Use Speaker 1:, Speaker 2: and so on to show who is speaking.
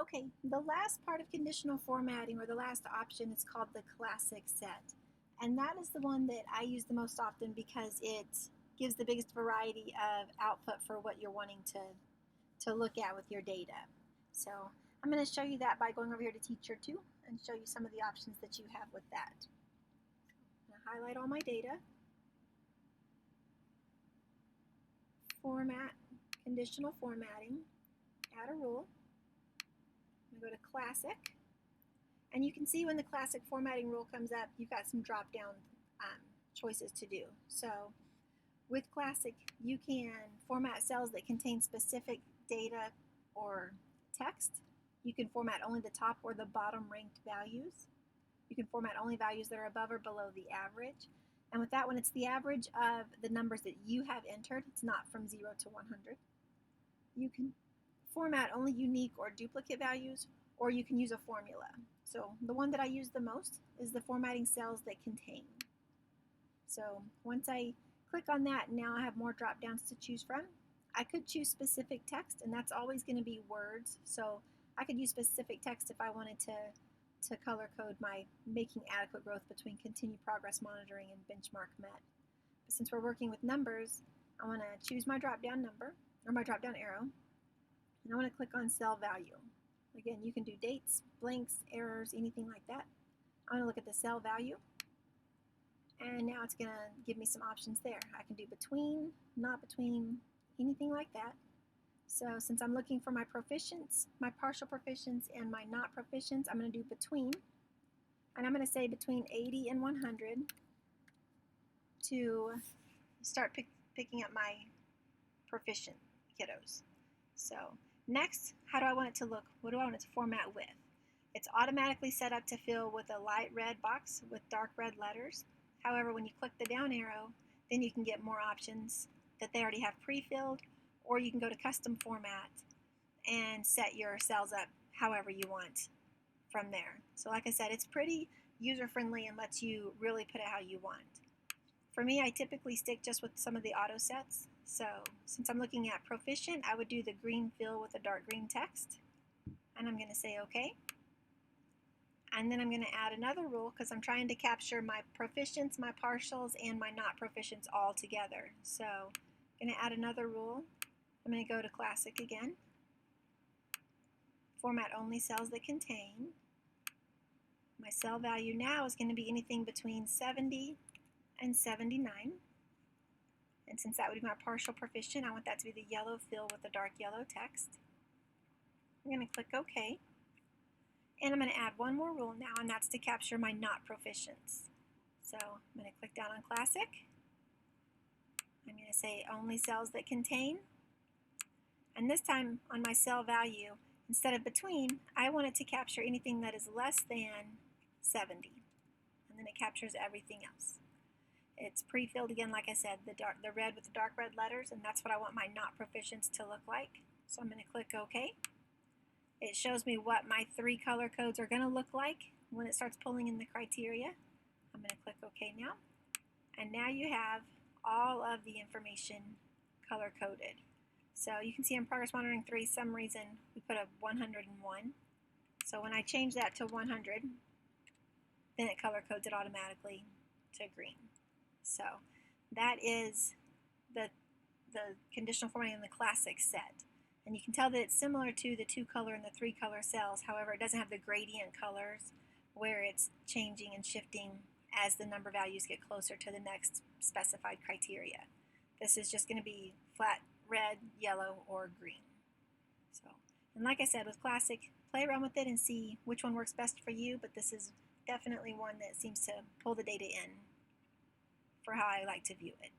Speaker 1: Okay, the last part of conditional formatting, or the last option, is called the classic set. And that is the one that I use the most often because it gives the biggest variety of output for what you're wanting to look at with your data. So I'm going to show you that by going over here to Teacher 2 and show you some of the options that you have with that. I'm going to highlight all my data, format, conditional formatting, add a rule. I'm going to go to Classic, and you can see when the Classic formatting rule comes up, you've got some drop-down choices to do. So with Classic, you can format cells that contain specific data or text. You can format only the top or the bottom ranked values. You can format only values that are above or below the average. And with that one, it's the average of the numbers that you have entered. It's not from 0 to 100. You can format only unique or duplicate values, or you can use a formula. So the one that I use the most is the formatting cells that contain. So once I click on that, now I have more drop downs to choose from. I could choose specific text, and that's always going to be words. So I could use specific text if I wanted to color code my making adequate growth between continued progress monitoring and benchmark met. But since we're working with numbers, I want to choose my drop down number, or my drop down arrow, and I want to click on cell value. Again, you can do dates, blanks, errors, anything like that. I want to look at the cell value, and now it's going to give me some options there. I can do between, not between, anything like that. So since I'm looking for my proficients, my partial proficients, and my not proficients, I'm going to do between, and I'm going to say between 80 and 100 to start picking up my proficient kiddos. So next, how do I want it to look? What do I want it to format with? It's automatically set up to fill with a light red box with dark red letters. However, when you click the down arrow, then you can get more options that they already have pre-filled, or you can go to custom format and set your cells up however you want from there. So like I said, it's pretty user-friendly and lets you really put it how you want. For me, I typically stick just with some of the auto sets. So since I'm looking at proficient, I would do the green fill with the dark green text. And I'm going to say OK. And then I'm going to add another rule because I'm trying to capture my proficients, my partials, and my not proficients all together. So I'm going to add another rule. I'm going to go to Classic again. Format only cells that contain. My cell value now is going to be anything between 70 and 79. And since that would be my partial proficient, I want that to be the yellow fill with the dark yellow text. I'm going to click OK. And I'm going to add one more rule now, and that's to capture my not proficients. So I'm going to click down on Classic. I'm going to say only cells that contain. And this time on my cell value, instead of between, I want it to capture anything that is less than 70. And then it captures everything else. It's pre-filled again, like I said, the red with the dark red letters, and that's what I want my not proficients to look like. So I'm going to click OK. It shows me what my 3 color codes are going to look like when it starts pulling in the criteria. I'm going to click OK now. And now you have all of the information color coded. So you can see in Progress Monitoring 3, some reason we put a 101. So when I change that to 100, then it color codes it automatically to green. So that is the conditional formatting in the classic set. And you can tell that it's similar to the 2 color and the 3 color cells. However, it doesn't have the gradient colors where it's changing and shifting as the number values get closer to the next specified criteria. This is just going to be flat red, yellow, or green. So, and like I said, with classic, play around with it and see which one works best for you, but this is definitely one that seems to pull the data in for how I like to view it.